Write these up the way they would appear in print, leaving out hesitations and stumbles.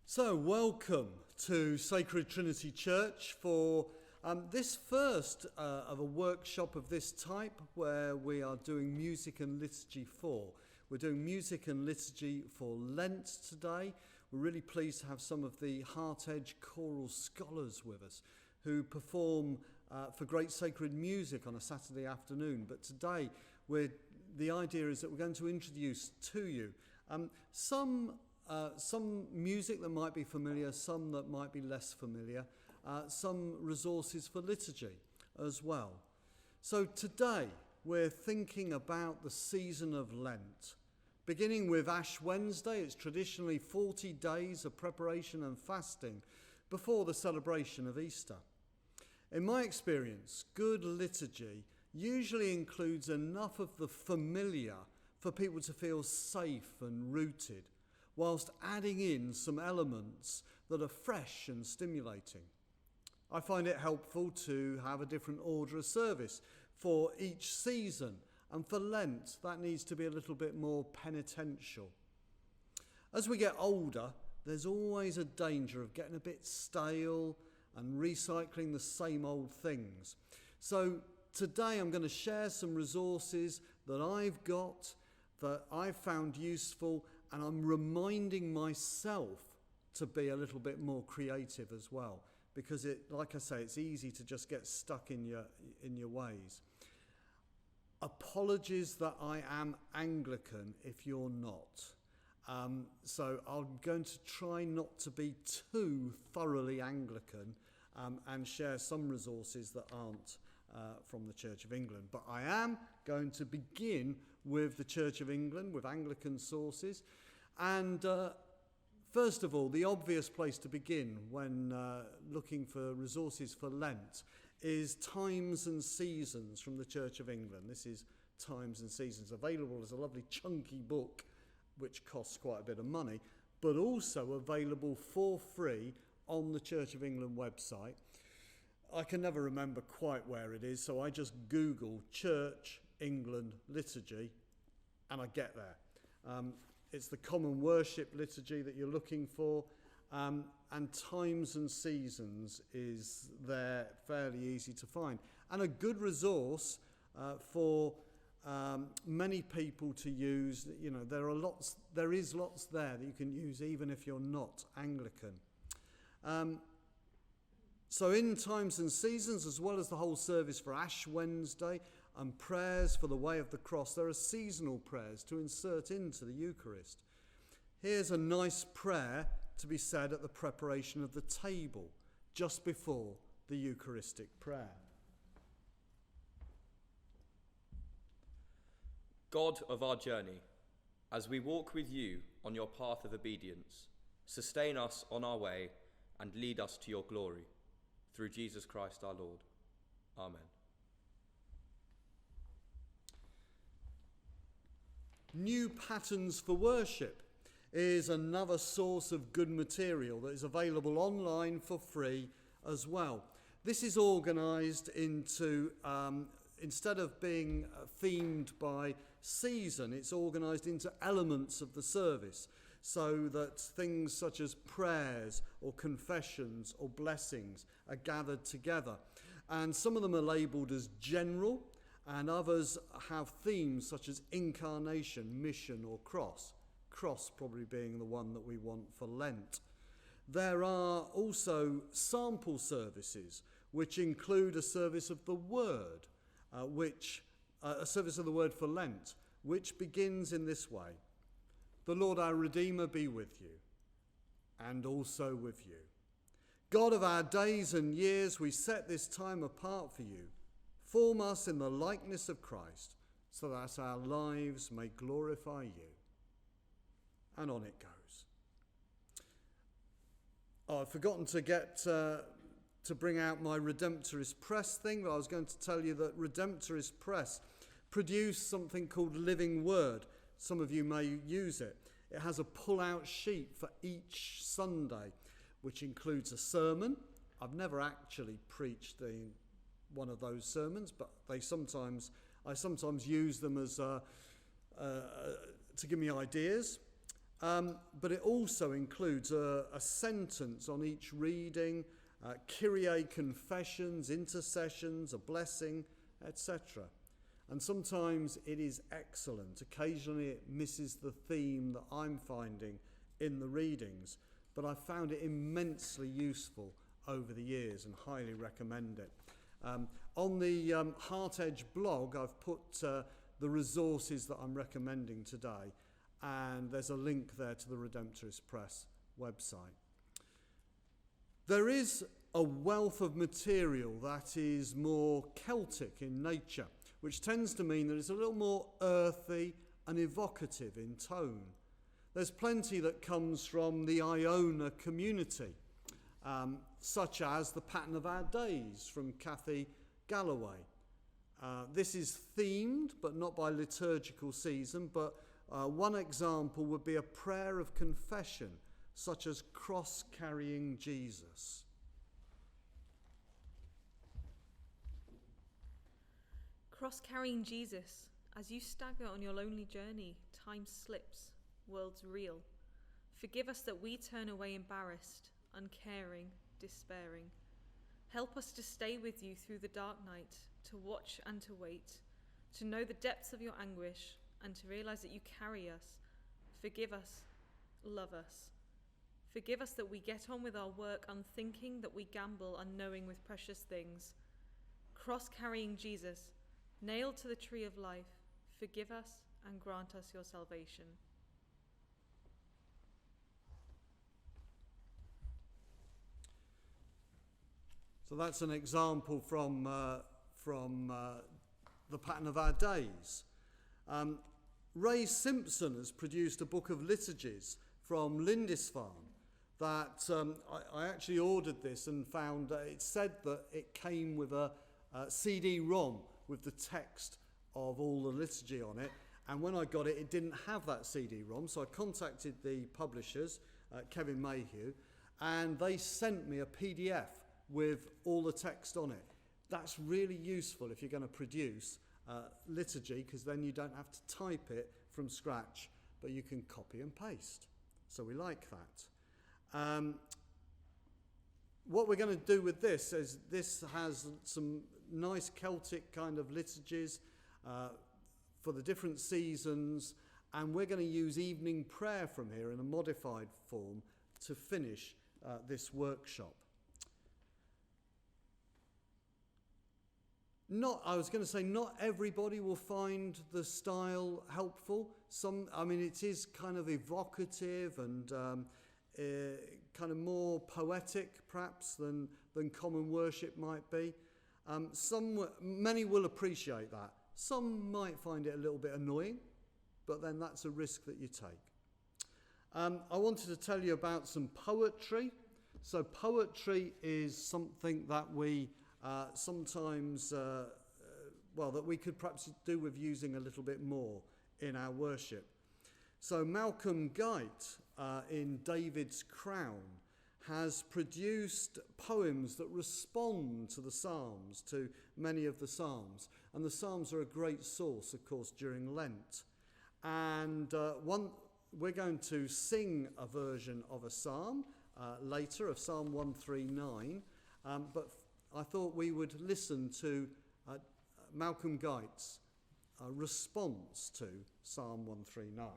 So, welcome to Sacred Trinity Church for this first of a workshop of this type where we are doing music and liturgy for. We're doing music and liturgy for Lent today. We're really pleased to have some of the HeartEdge Choral Scholars with us who perform for great sacred music on a Saturday afternoon. But today, the idea is that we're going to introduce to you some music that might be familiar, some that might be less familiar, some resources for liturgy as well. So today we're thinking about the season of Lent. Beginning with Ash Wednesday, it's traditionally 40 days of preparation and fasting before the celebration of Easter. In my experience, good liturgy usually includes enough of the familiar for people to feel safe and rooted, whilst adding in some elements that are fresh and stimulating. I find it helpful to have a different order of service for each season, and for Lent that needs to be a little bit more penitential. As we get older, there's always a danger of getting a bit stale and recycling the same old things. So today I'm going to share some resources that I've got, that I've found useful, and I'm reminding myself to be a little bit more creative as well, because like I say, it's easy to just get stuck in your ways. Apologies that I am Anglican if you're not. So I'm going to try not to be too thoroughly Anglican and share some resources that aren't from the Church of England. But I am going to begin with the Church of England, with Anglican sources. And first of all, the obvious place to begin when looking for resources for Lent is Times and Seasons from the Church of England. This is Times and Seasons, available as a lovely chunky book, which costs quite a bit of money, but also available for free on the Church of England website. I can never remember quite where it is, so I just Google Church England Liturgy and I get there. It's the Common Worship Liturgy that you're looking for, and Times and Seasons is there, fairly easy to find, and a good resource for many people to use. You know, there is lots there that you can use even if you're not Anglican. So in Times and Seasons, as well as the whole service for Ash Wednesday and prayers for the Way of the Cross, there are seasonal prayers to insert into the Eucharist. Here's a nice prayer to be said at the preparation of the table, just before the Eucharistic prayer. God of our journey, as we walk with you on your path of obedience, sustain us on our way and lead us to your glory. Through Jesus Christ our Lord. Amen. New Patterns for Worship is another source of good material that is available online for free as well. This is organised into, instead of being themed by season, it's organised into elements of the service, so that things such as prayers or confessions or blessings are gathered together. And some of them are labelled as general, and others have themes such as incarnation, mission or cross. Cross probably being the one that we want for Lent. There are also sample services, which include a service of the Word, a service of the Word for Lent, which begins in this way. The Lord our Redeemer be with you, and also with you. God of our days and years, we set this time apart for you. Form us in the likeness of Christ, so that our lives may glorify you. And on it goes. Oh, I've forgotten to get to bring out my Redemptorist Press thing, but I was going to tell you that Redemptorist Press produced something called Living Word. Some of you may use it. It has a pull-out sheet for each Sunday, which includes a sermon. I've never actually preached one of those sermons, but I sometimes use them as to give me ideas. But it also includes a sentence on each reading, Kyrie confessions, intercessions, a blessing, etc. And sometimes it is excellent. Occasionally it misses the theme that I'm finding in the readings, but I've found it immensely useful over the years and highly recommend it. On the HeartEdge blog, I've put the resources that I'm recommending today, and there's a link there to the Redemptorist Press website. There is a wealth of material that is more Celtic in nature, which tends to mean that it's a little more earthy and evocative in tone. There's plenty that comes from the Iona community, such as The Pattern of Our Days from Kathy Galloway. This is themed, but not by liturgical season, but one example would be a prayer of confession, such as cross-carrying Jesus. Cross-carrying Jesus, as you stagger on your lonely journey, time slips, world's real. Forgive us that we turn away embarrassed, uncaring, despairing. Help us to stay with you through the dark night, to watch and to wait, to know the depths of your anguish, and to realize that you carry us. Forgive us, love us. Forgive us that we get on with our work unthinking, that we gamble unknowing with precious things. Cross-carrying Jesus, nailed to the tree of life, forgive us and grant us your salvation. So that's an example from The Pattern of Our Days. Ray Simpson has produced a book of liturgies from Lindisfarne that I actually ordered this and found it said that it came with a CD-ROM with the text of all the liturgy on it, and when I got it, it didn't have that CD-ROM, so I contacted the publishers, Kevin Mayhew, and they sent me a PDF with all the text on it. That's really useful if you're going to produce liturgy, because then you don't have to type it from scratch, but you can copy and paste. So we like that. What we're going to do with this is this has some nice Celtic kind of liturgies for the different seasons, and we're going to use evening prayer from here in a modified form to finish this workshop. Not everybody will find the style helpful. It is kind of evocative and kind of more poetic, perhaps, than common worship might be. Many will appreciate that. Some might find it a little bit annoying, but then that's a risk that you take. I wanted to tell you about some poetry. So poetry is something that we sometimes, that we could perhaps do with using a little bit more in our worship. So Malcolm Guite in David's Crown has produced poems that respond to the Psalms, to many of the Psalms. And the Psalms are a great source, of course, during Lent. And we're going to sing a version of a psalm later, of Psalm 139. But I thought we would listen to Malcolm Guite's response to Psalm 139.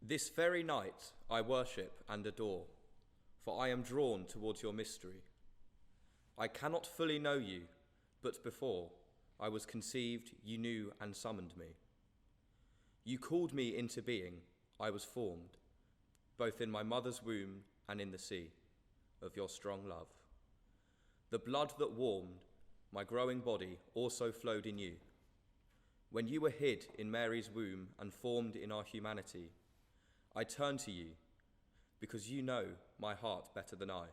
This very night I worship and adore, for I am drawn towards your mystery. I cannot fully know you, but before I was conceived, you knew and summoned me. You called me into being, I was formed, both in my mother's womb and in the sea of your strong love. The blood that warmed my growing body also flowed in you. When you were hid in Mary's womb and formed in our humanity, I turn to you because you know my heart better than I.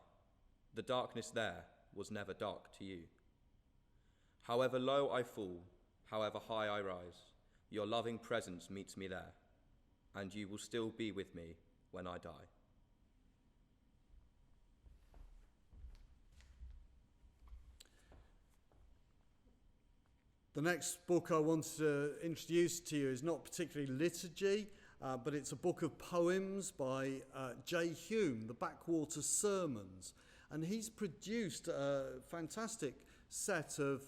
The darkness there was never dark to you. However low I fall, however high I rise, your loving presence meets me there, and you will still be with me when I die. The next book I wanted to introduce to you is not particularly liturgy, but it's a book of poems by J. Hume, The Backwater Sermons. And he's produced a fantastic set of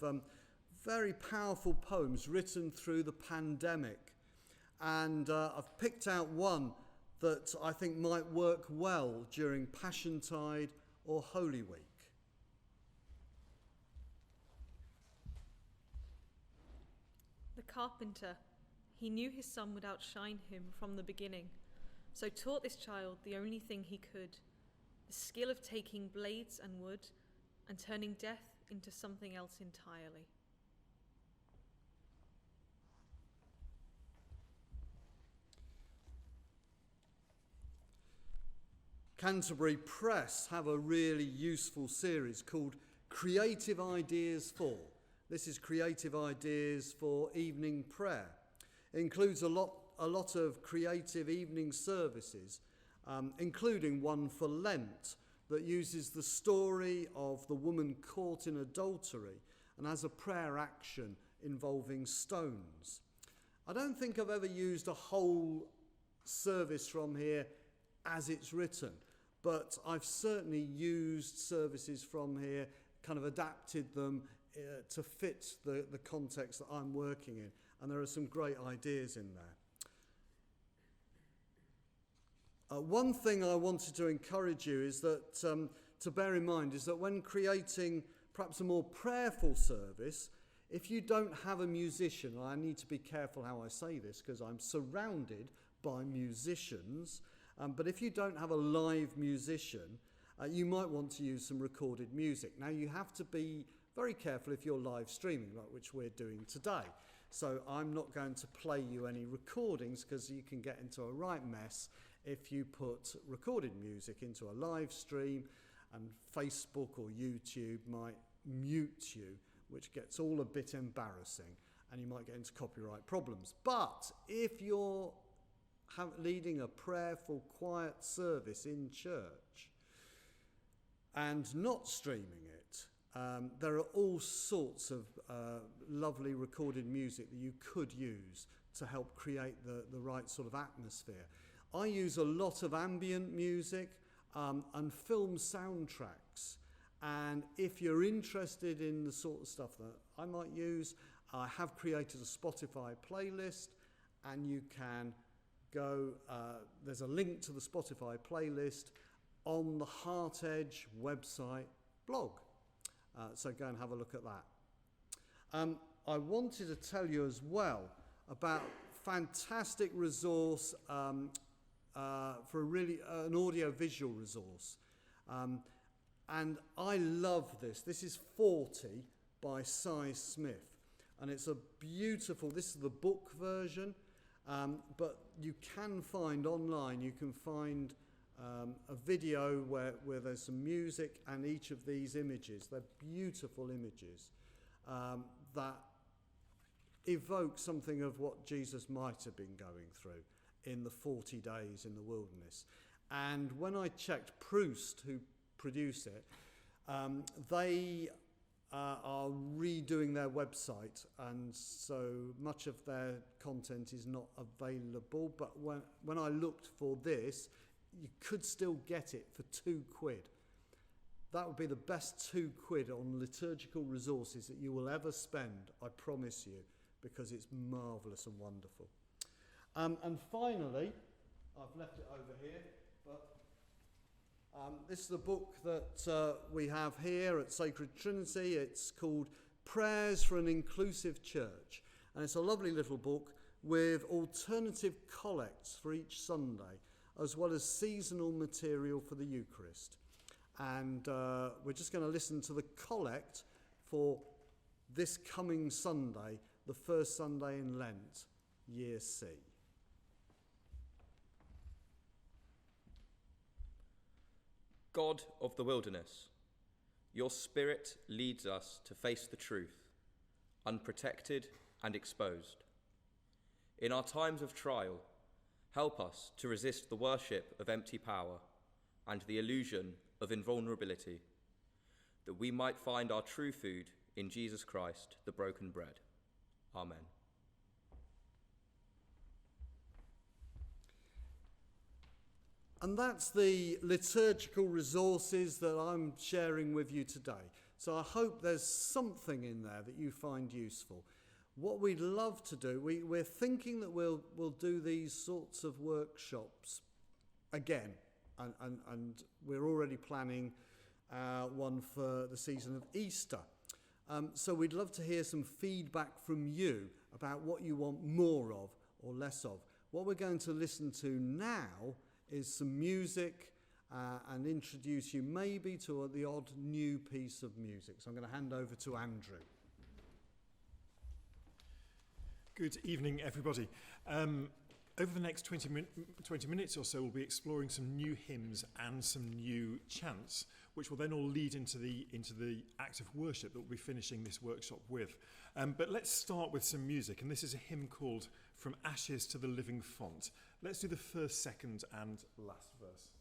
very powerful poems written through the pandemic. And I've picked out one that I think might work well during Passiontide or Holy Week. The carpenter, he knew his son would outshine him from the beginning, so taught this child the only thing he could, the skill of taking blades and wood and turning death into something else entirely. Canterbury Press have a really useful series called Creative Ideas for. This is creative ideas for evening prayer. It includes a lot of creative evening services, including one for Lent that uses the story of the woman caught in adultery and has a prayer action involving stones. I don't think I've ever used a whole service from here as it's written, but I've certainly used services from here, kind of adapted them to fit the context that I'm working in, and there are some great ideas in there. One thing I wanted to encourage you is that to bear in mind is that when creating perhaps a more prayerful service, if you don't have a musician, and I need to be careful how I say this because I'm surrounded by musicians, but if you don't have a live musician, you might want to use some recorded music. Now you have to be very careful if you're live streaming, like which we're doing today. So I'm not going to play you any recordings because you can get into a right mess if you put recorded music into a live stream, and Facebook or YouTube might mute you, which gets all a bit embarrassing and you might get into copyright problems. But if you're leading a prayerful, quiet service in church and not streaming it, there are all sorts of lovely recorded music that you could use to help create the right sort of atmosphere. I use a lot of ambient music and film soundtracks, and if you're interested in the sort of stuff that I might use, I have created a Spotify playlist, and you can go, there's a link to the Spotify playlist on the HeartEdge website blog. So go and have a look at that. I wanted to tell you as well about a fantastic resource for an audio-visual resource. And I love this. This is 40 by Cy Smith. And it's a beautiful, this is the book version, but you can find online, you can find a video where there's some music and each of these images. They're beautiful images that evoke something of what Jesus might have been going through in the 40 days in the wilderness. And when I checked Proust, who produced it, they are redoing their website, and so much of their content is not available. But when I looked for this, you could still get it for £2. That would be the best £2 on liturgical resources that you will ever spend, I promise you, because it's marvellous and wonderful. And finally, I've left it over here, but this is the book that we have here at Sacred Trinity. It's called Prayers for an Inclusive Church, and it's a lovely little book with alternative collects for each Sunday, as well as seasonal material for the Eucharist. And we're just going to listen to the collect for this coming Sunday, the first Sunday in Lent, Year C. God of the wilderness, your Spirit leads us to face the truth, unprotected and exposed. In our times of trial, help us to resist the worship of empty power and the illusion of invulnerability, that we might find our true food in Jesus Christ, the broken bread. Amen. And that's the liturgical resources that I'm sharing with you today. So I hope there's something in there that you find useful. What we'd love to do, we're thinking that we'll do these sorts of workshops again. And we're already planning one for the season of Easter. So we'd love to hear some feedback from you about what you want more of or less of. What we're going to listen to now is some music and introduce you maybe to the odd new piece of music. So I'm going to hand over to Andrew. Good evening, everybody. Over the next 20 minutes or so, we'll be exploring some new hymns and some new chants, which will then all lead into the act of worship that we'll be finishing this workshop with. But let's start with some music, and this is a hymn called From Ashes to the Living Font. Let's do the first, second, and last verse.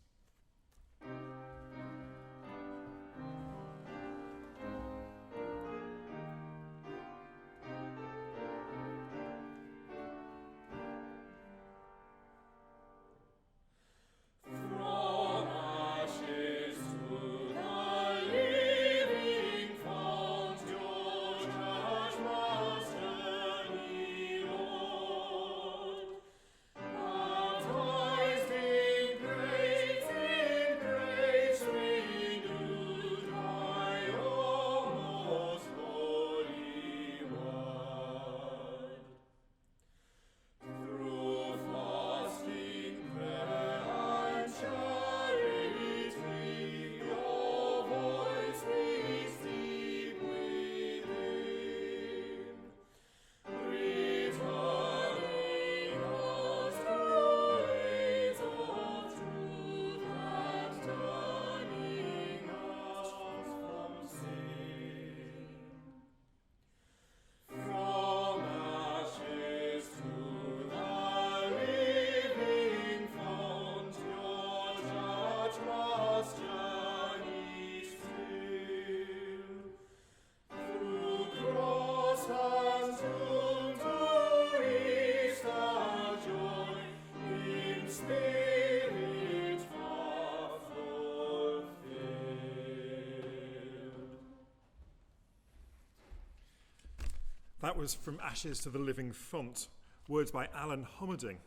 That was From Ashes to the Living Font, words by Alan Homerding.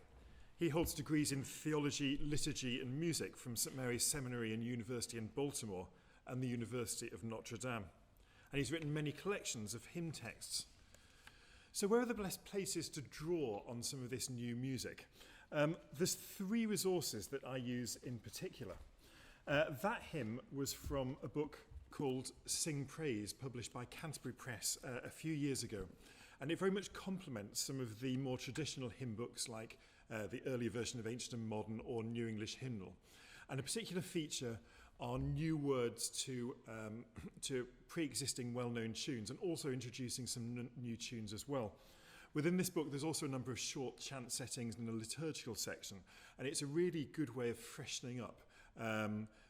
He holds degrees in theology, liturgy and music from St Mary's Seminary and University in Baltimore and the University of Notre Dame. And he's written many collections of hymn texts. So where are the best places to draw on some of this new music? There's three resources that I use in particular. That hymn was from a book called Sing Praise, published by Canterbury Press a few years ago. And it very much complements some of the more traditional hymn books like the earlier version of Ancient and Modern or New English Hymnal. And a particular feature are new words to pre-existing well-known tunes, and also introducing some new tunes as well. Within this book, there's also a number of short chant settings and a liturgical section, and it's a really good way of freshening up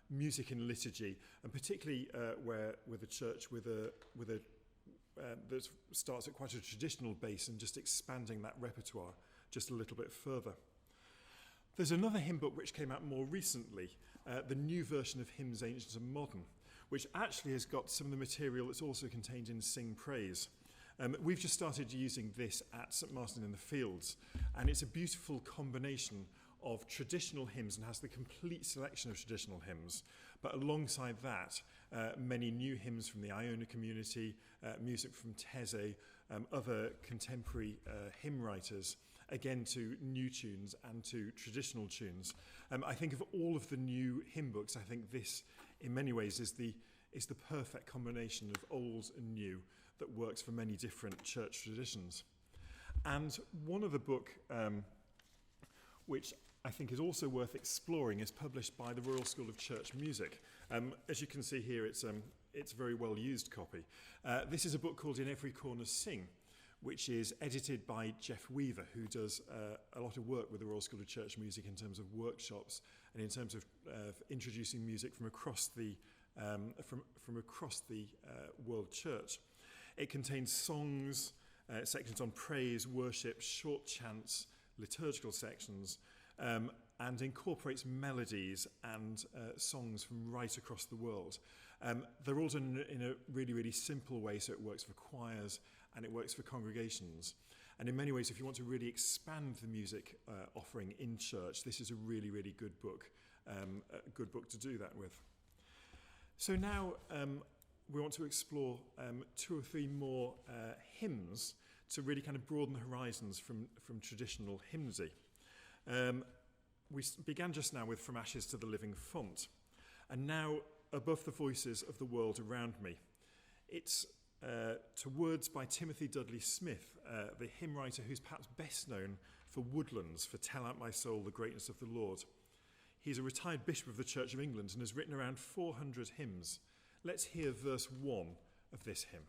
music in liturgy, and particularly with a church that starts at quite a traditional base and just expanding that repertoire just a little bit further. There's another hymn book which came out more recently, the new version of Hymns Ancient and Modern, which actually has got some of the material that's also contained in Sing Praise. We've just started using this at St Martin in the Fields, and it's a beautiful combination of traditional hymns and has the complete selection of traditional hymns, but alongside that, many new hymns from the Iona community, music from Teze, other contemporary hymn writers, again to new tunes and to traditional tunes. I think of all of the new hymn books, I think this in many ways is the perfect combination of old and new that works for many different church traditions. And one of the book which I think is also worth exploring is published by the Royal School of Church Music. As you can see here, it's a very well used copy. This is a book called In Every Corner Sing, which is edited by Jeff Weaver, who does a lot of work with the Royal School of Church Music in terms of workshops and in terms of introducing music from across the world church. It contains songs, sections on praise, worship, short chants, liturgical sections, and incorporates melodies and songs from right across the world. They're all done in a really, really simple way, so it works for choirs and it works for congregations. And in many ways, if you want to really expand the music offering in church, this is a really, really good book to do that with. So now we want to explore 2 or 3 more hymns to really kind of broaden the horizons from traditional hymnody. We began just now with From Ashes to the Living Font, and now Above the Voices of the World Around Me. It's to words by Timothy Dudley Smith, the hymn writer who's perhaps best known for Woodlands, for Tell Out My Soul the Greatness of the Lord. He's a retired bishop of the Church of England and has written around 400 hymns. Let's hear verse 1 of this hymn.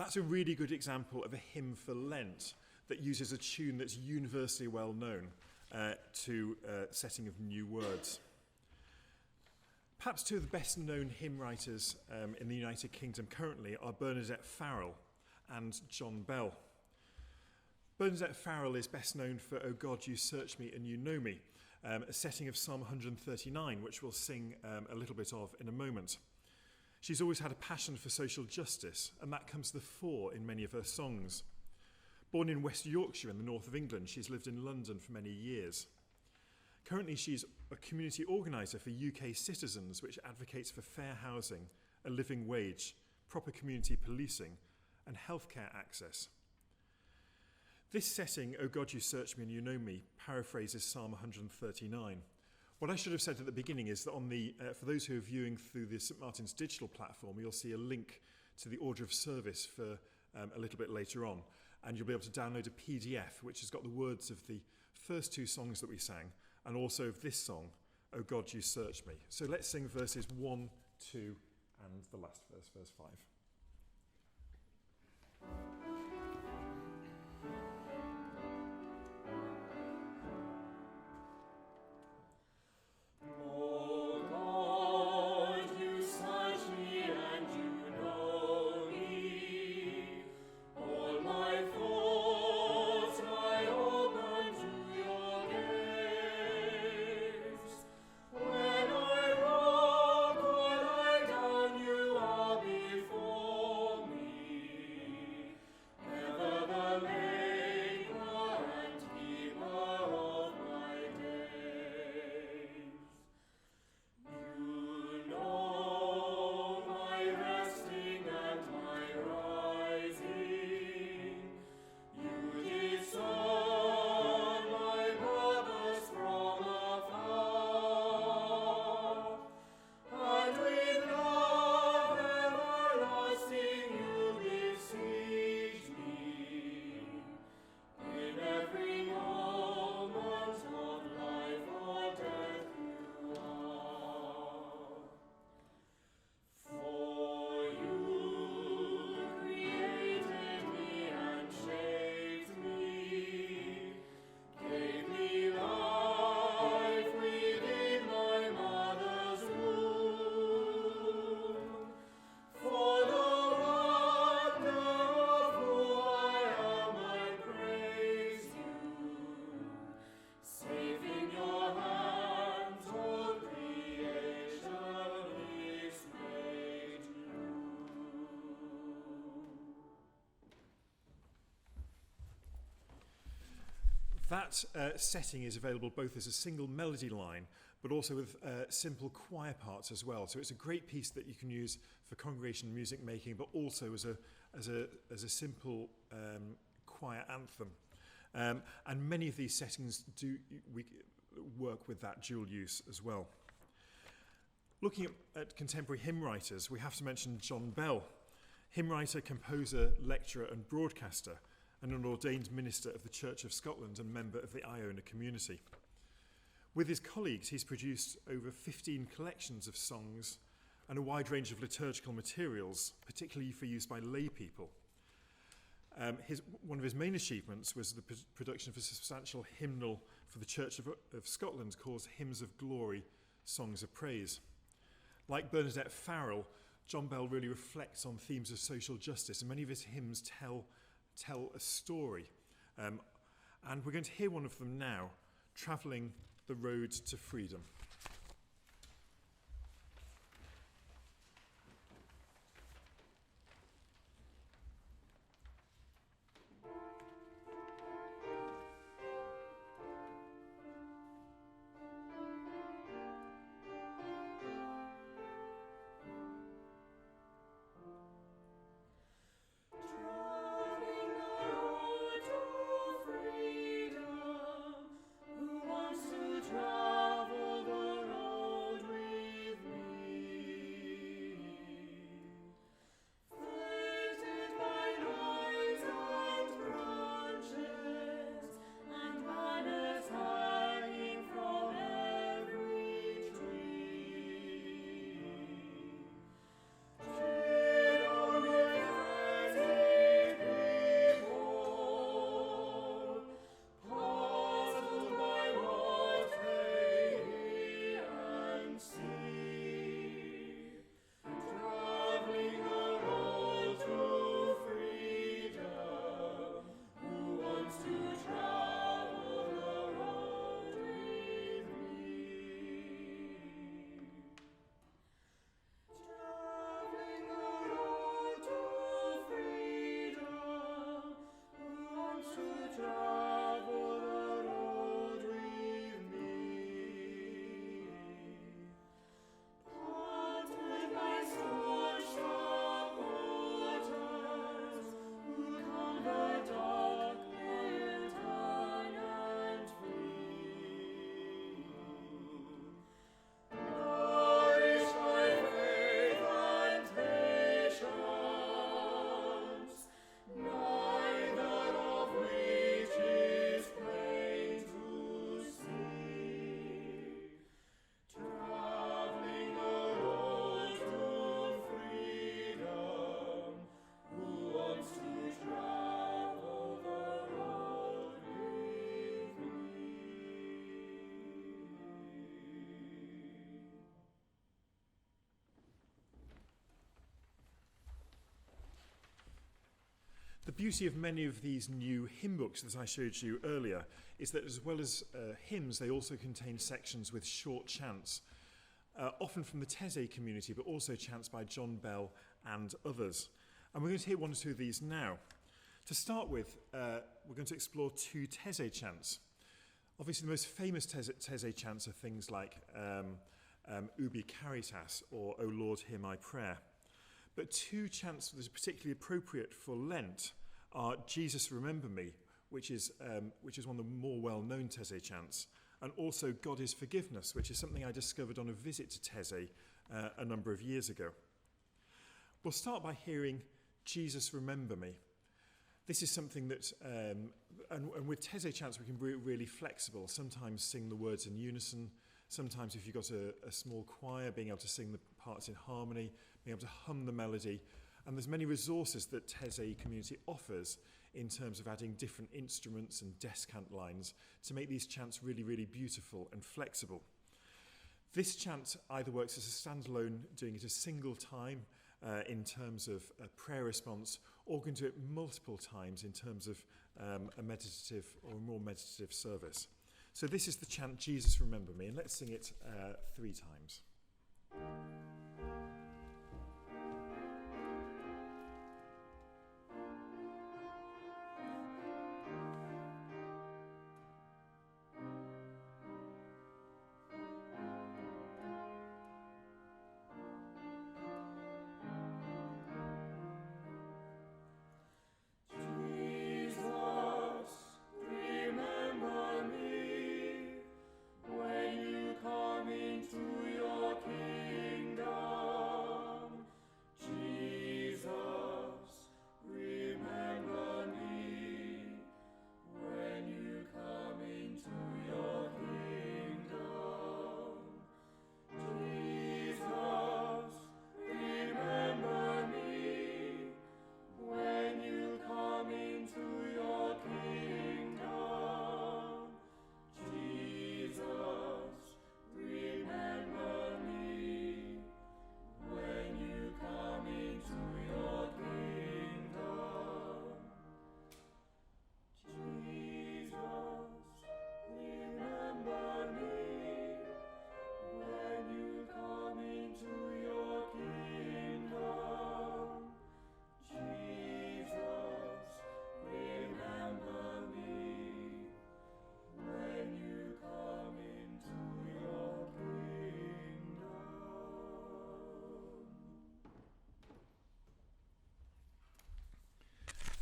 That's a really good example of a hymn for Lent that uses a tune that's universally well known to setting of new words. Perhaps 2 of the best known hymn writers in the United Kingdom currently are Bernadette Farrell and John Bell. Bernadette Farrell is best known for O God, You Search Me and You Know Me, a setting of Psalm 139, which we'll sing a little bit of in a moment. She's always had a passion for social justice, and that comes to the fore in many of her songs. Born in West Yorkshire in the north of England, she's lived in London for many years. Currently, she's a community organiser for UK Citizens, which advocates for fair housing, a living wage, proper community policing, and healthcare access. This setting, O God, You Search Me and You Know Me, paraphrases Psalm 139. What I should have said at the beginning is that for those who are viewing through the St Martin's digital platform, you'll see a link to the order of service for a little bit later on, and you'll be able to download a PDF which has got the words of the first 2 songs that we sang, and also of this song, O God, You Search Me. So let's sing verses 1, 2, and the last verse, verse 5. That setting is available both as a single melody line, but also with simple choir parts as well. So it's a great piece that you can use for congregation music making, but also as a simple choir anthem. And many of these settings we work with that dual use as well. Looking at contemporary hymn writers, we have to mention John Bell, hymn writer, composer, lecturer and broadcaster, and an ordained minister of the Church of Scotland and member of the Iona community. With his colleagues, he's produced over 15 collections of songs and a wide range of liturgical materials, particularly for use by lay people. One of his main achievements was the production of a substantial hymnal for the Church of Scotland called Hymns of Glory, Songs of Praise. Like Bernadette Farrell, John Bell really reflects on themes of social justice, and many of his hymns tell a story. And we're going to hear one of them now, Travelling the Road to Freedom. The beauty of many of these new hymn books that I showed you earlier is that as well as hymns, they also contain sections with short chants, often from the Taizé community, but also chants by John Bell and others. And we're going to hear one or two of these now. To start with, we're going to explore two Taizé chants. Obviously, the most famous Taizé chants are things like Ubi Caritas or O Lord, hear my prayer. But two chants that are particularly appropriate for Lent are Jesus Remember Me, which is one of the more well-known Taizé chants, and also God is Forgiveness, which is something I discovered on a visit to Taizé a number of years ago. We'll start by hearing Jesus Remember Me. This is something that, and with Taizé chants we can be really flexible, sometimes sing the words in unison, sometimes if you've got a small choir, being able to sing the parts in harmony, being able to hum the melody. And there's many resources that Taizé community offers in terms of adding different instruments and descant lines to make these chants really, really beautiful and flexible. This chant either works as a standalone, doing it a single time in terms of a prayer response, or can do it multiple times in terms of a meditative or a more meditative service. So this is the chant Jesus Remember Me, and let's sing it 3 times.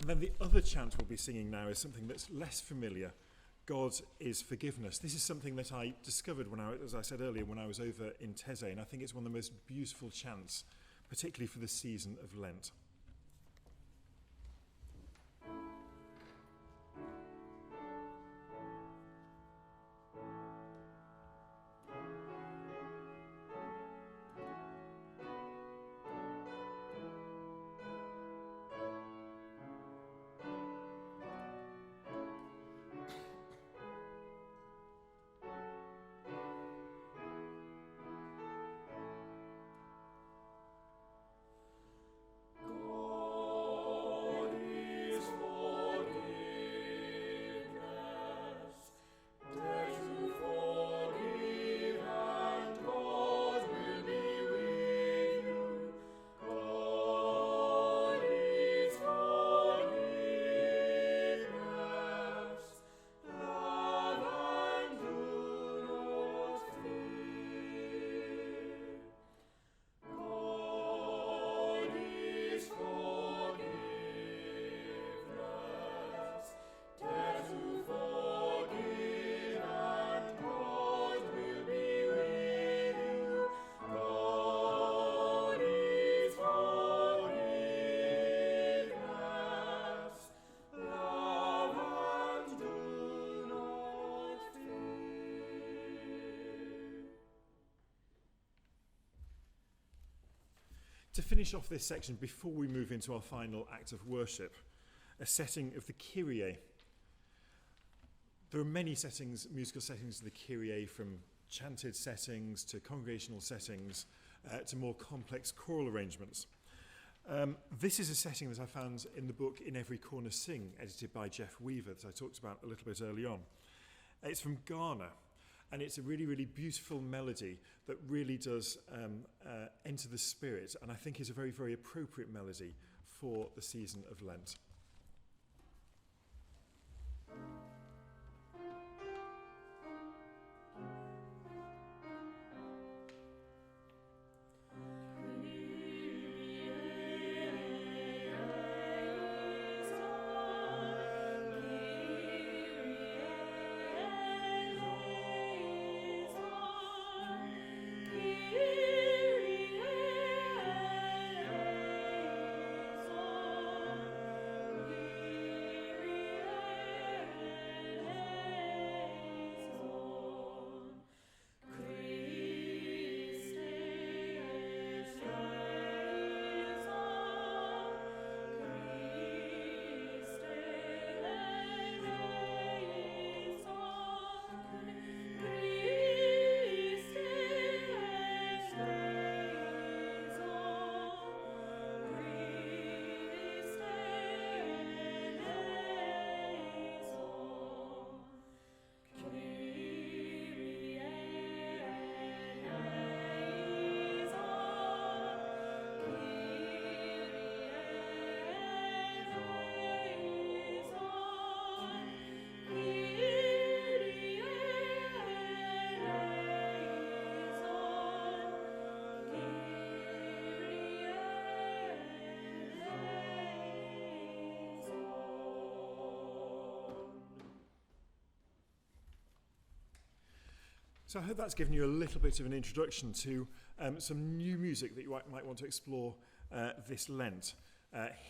And then the other chant we'll be singing now is something that's less familiar. God is forgiveness. This is something that I discovered as I said earlier, when I was over in Thésée, and I think it's one of the most beautiful chants, particularly for the season of Lent. To finish off this section, before we move into our final act of worship, a setting of the Kyrie. There are many settings, musical settings of the Kyrie, from chanted settings to congregational settings to more complex choral arrangements. This is a setting that I found in the book In Every Corner Sing, edited by Jeff Weaver, that I talked about a little bit early on. It's from Ghana, and it's a really, really beautiful melody that really does enter the spirit, and I think is a very, very appropriate melody for the season of Lent. So I hope that's given you a little bit of an introduction to some new music that you might want to explore this Lent.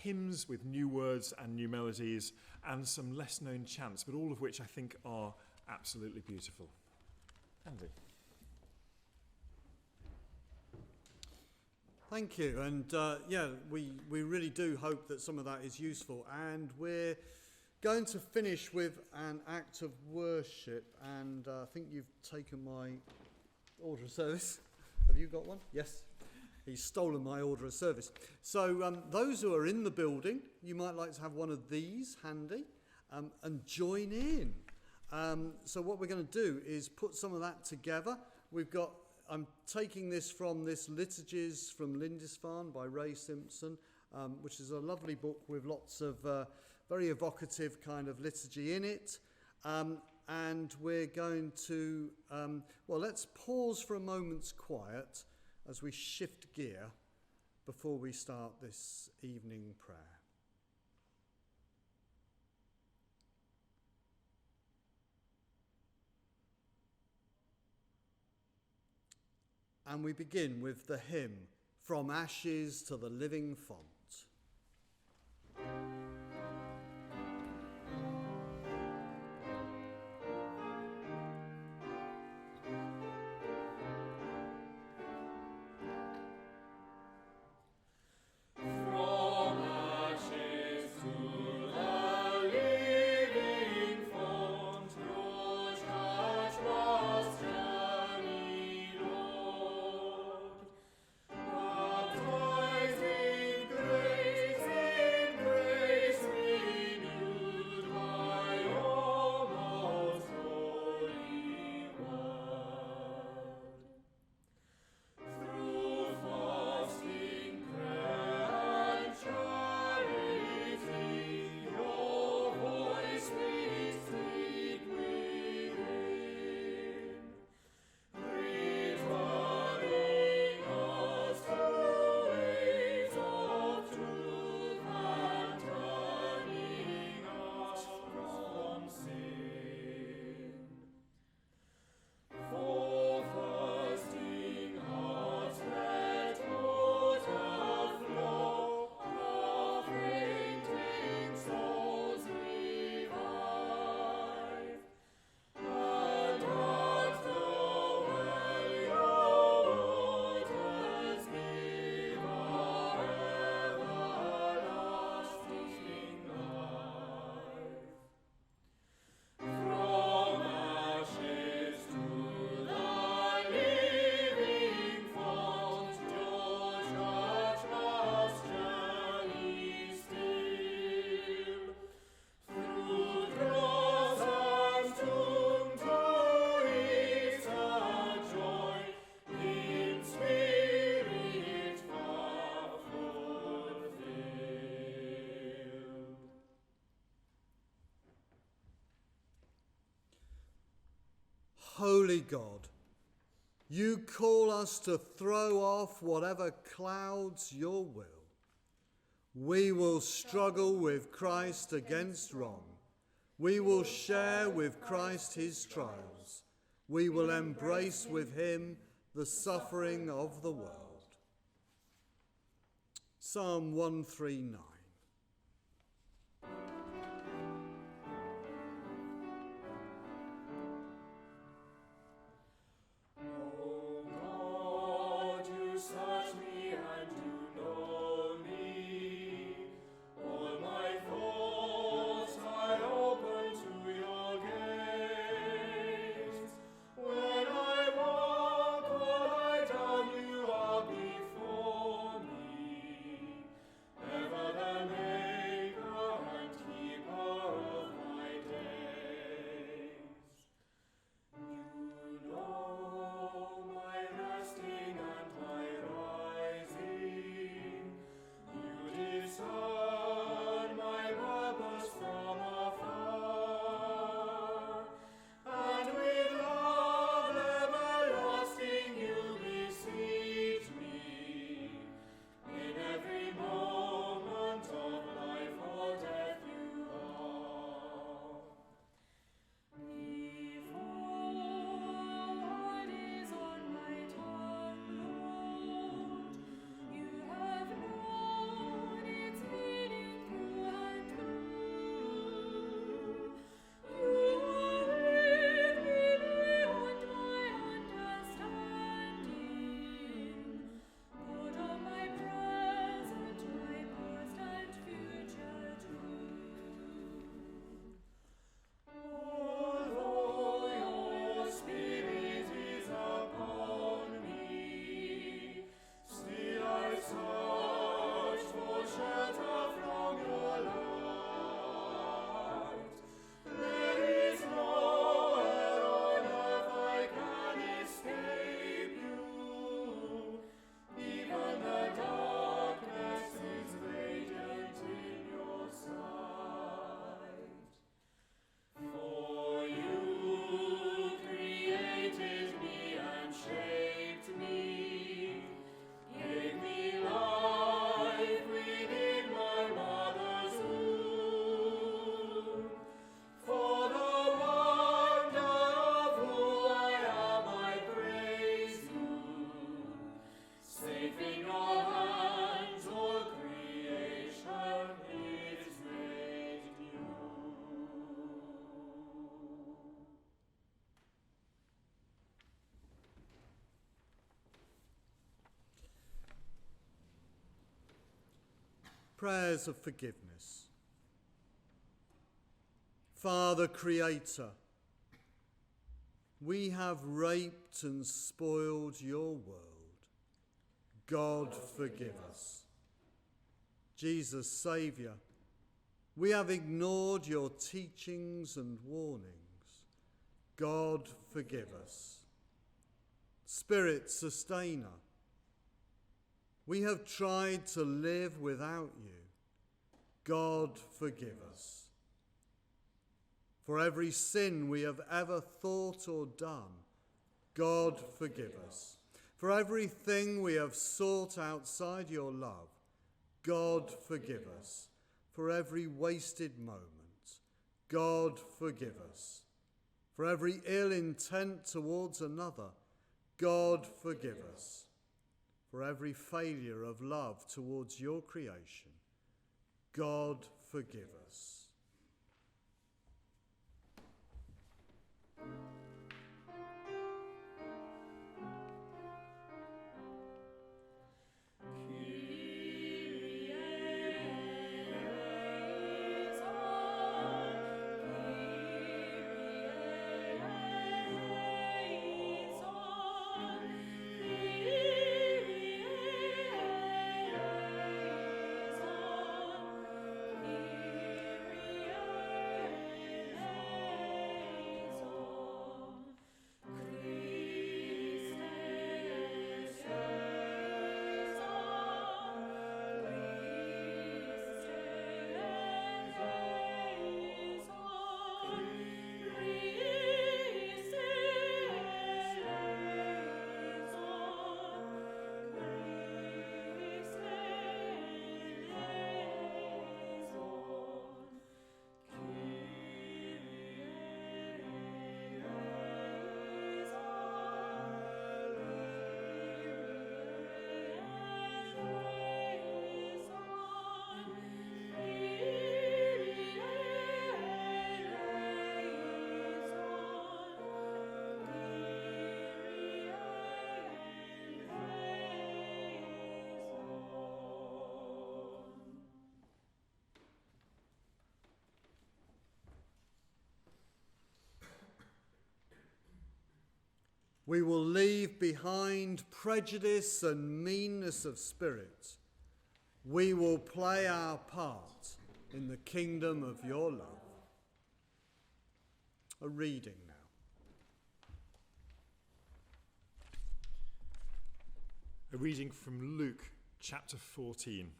Hymns with new words and new melodies, and some less known chants, but all of which I think are absolutely beautiful. Andrew. Thank you, and we really do hope that some of that is useful, and we're going to finish with an act of worship, and I think you've taken my order of service. Have you got one? Yes. He's stolen my order of service. So those who are in the building, you might like to have one of these handy and join in. So what we're going to do is put some of that together. I'm taking this from this Liturgies from Lindisfarne by Ray Simpson, which is a lovely book with lots of very evocative kind of liturgy in it. And we're going to, let's pause for a moment's quiet as we shift gear before we start this evening prayer. And we begin with the hymn, From Ashes to the Living Font. Holy God, you call us to throw off whatever clouds your will. We will struggle with Christ against wrong. We will share with Christ his trials. We will embrace with him the suffering of the world. Psalm 139. Ever Prayers of forgiveness. Father Creator, we have raped and spoiled your world. God, forgive us. Jesus, Saviour, we have ignored your teachings and warnings. God, forgive us. Spirit, Sustainer, we have tried to live without you. God, forgive us. For every sin we have ever thought or done, God, forgive us. For everything we have sought outside your love, God, forgive us. For every wasted moment, God, forgive us. For every ill intent towards another, God, forgive us. For every failure of love towards your creation, God, forgive us. We will leave behind prejudice and meanness of spirit. We will play our part in the kingdom of your love. A reading now. A reading from Luke chapter 14.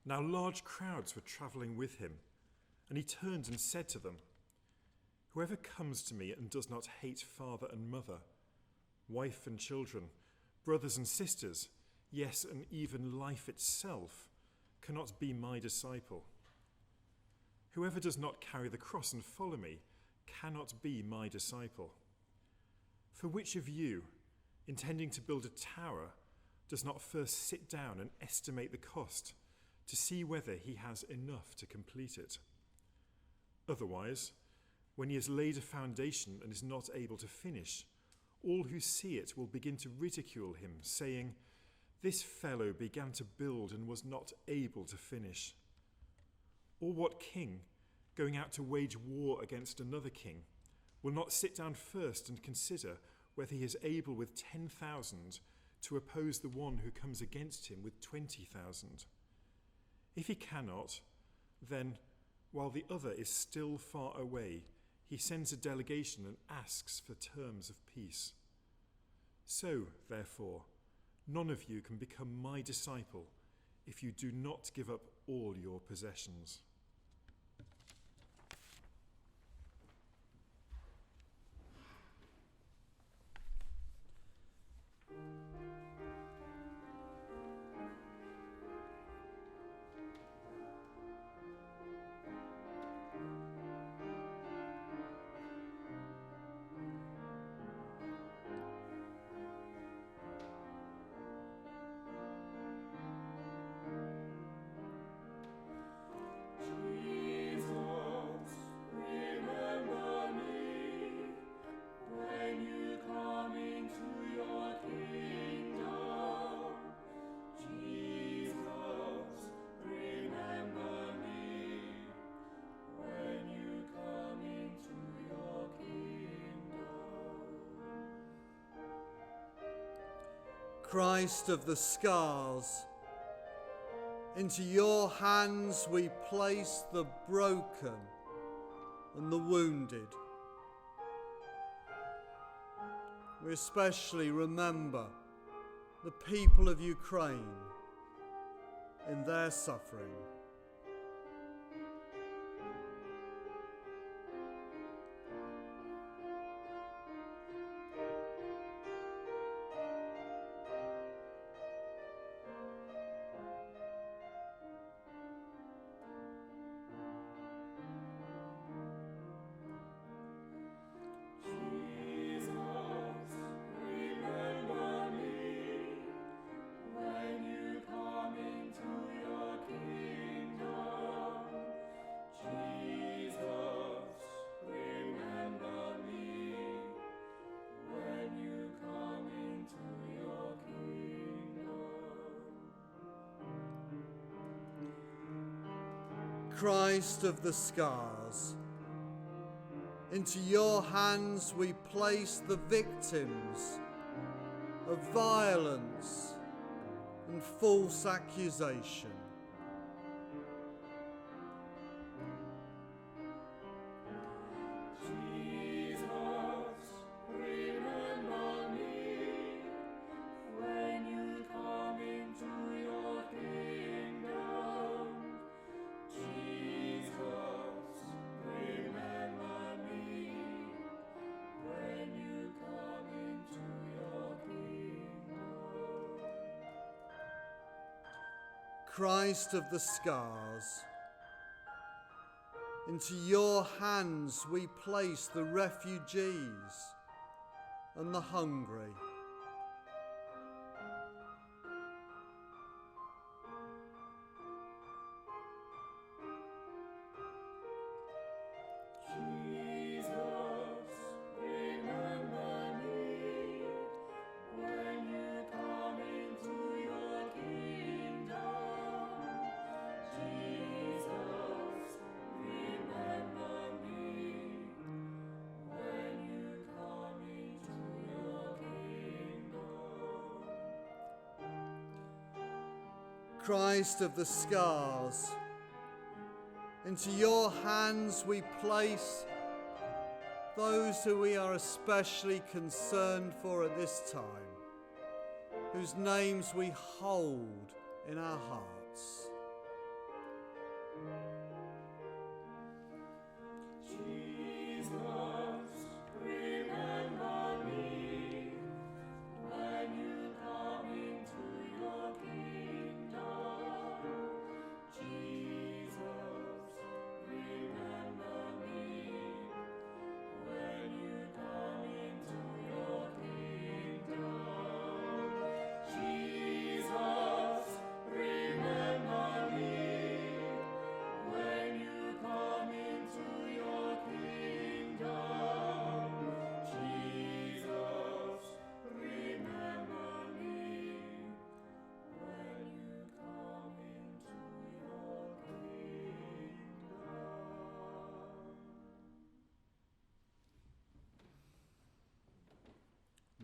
Now large crowds were travelling with him, and he turned and said to them, "Whoever comes to me and does not hate father and mother, wife and children, brothers and sisters, yes, and even life itself, cannot be my disciple. Whoever does not carry the cross and follow me cannot be my disciple. For which of you, intending to build a tower, does not first sit down and estimate the cost to see whether he has enough to complete it? Otherwise, when he has laid a foundation and is not able to finish, all who see it will begin to ridicule him, saying, 'This fellow began to build and was not able to finish.' Or what king, going out to wage war against another king, will not sit down first and consider whether he is able with 10,000 to oppose the one who comes against him with 20,000? If he cannot, then, while the other is still far away, he sends a delegation and asks for terms of peace. So, therefore, none of you can become my disciple if you do not give up all your possessions." Jesus Christ of the scars, into your hands we place the broken and the wounded. We especially remember the people of Ukraine in their suffering. Christ of the scars, into your hands we place the victims of violence and false accusation. Christ of the scars, into your hands we place the refugees and the hungry. Christ of the scars, into your hands we place those who we are especially concerned for at this time, whose names we hold in our hearts.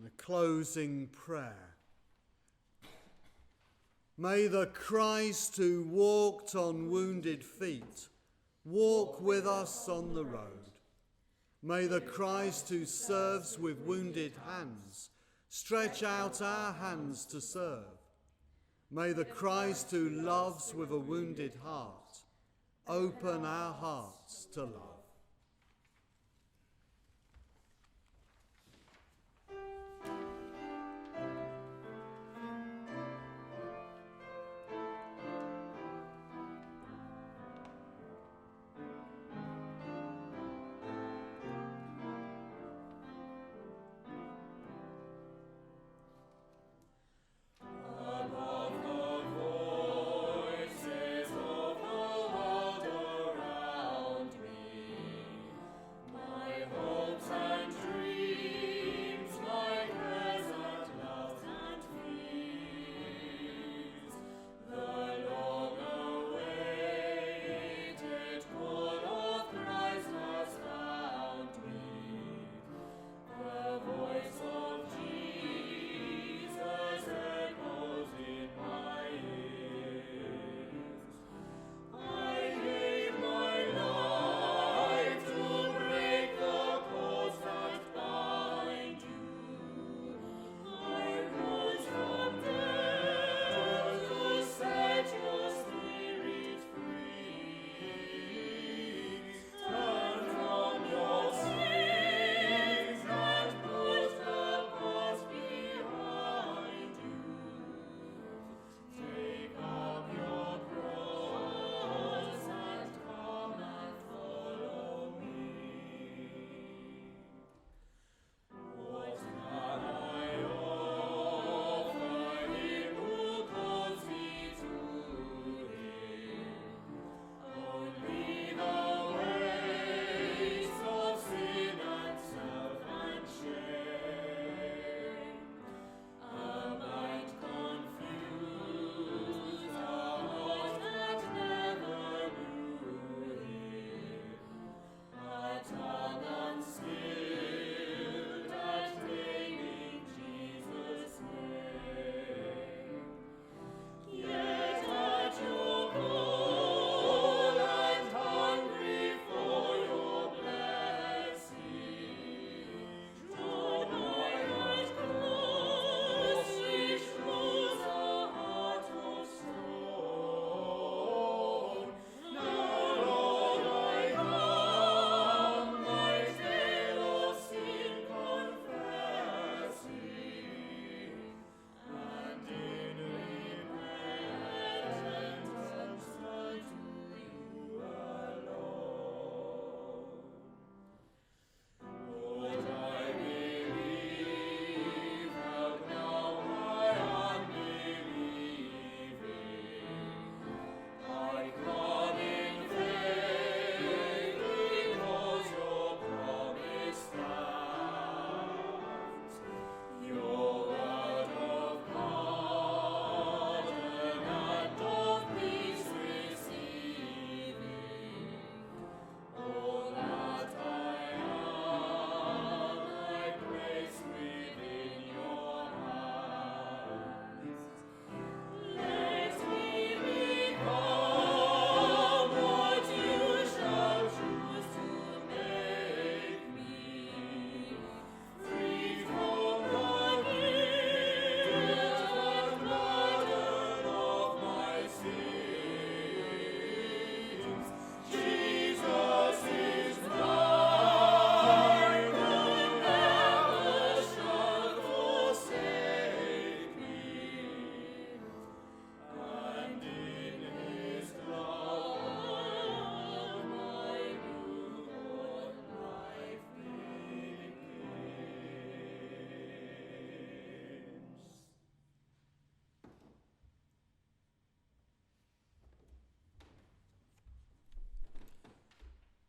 The closing prayer. May the Christ who walked on wounded feet walk with us on the road. May the Christ who serves with wounded hands stretch out our hands to serve. May the Christ who loves with a wounded heart open our hearts to love. Me.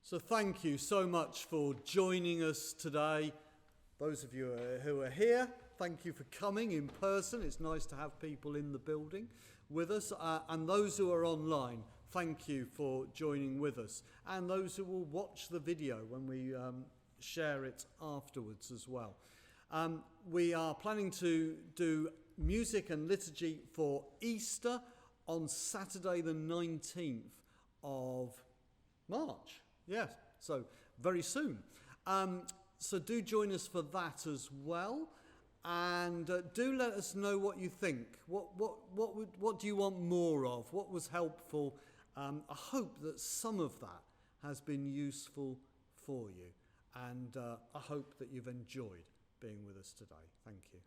So thank you so much for joining us today. Those of you who are here, thank you for coming in person. It's nice to have people in the building with us. And those who are online, thank you for joining with us. And those who will watch the video when we share it afterwards as well. We are planning to do music and liturgy for Easter on Saturday the 19th of March. Yes, so very soon. So do join us for that as well, and do let us know what you think. What do you want more of? What was helpful? I hope that some of that has been useful for you, and I hope that you've enjoyed being with us today. Thank you.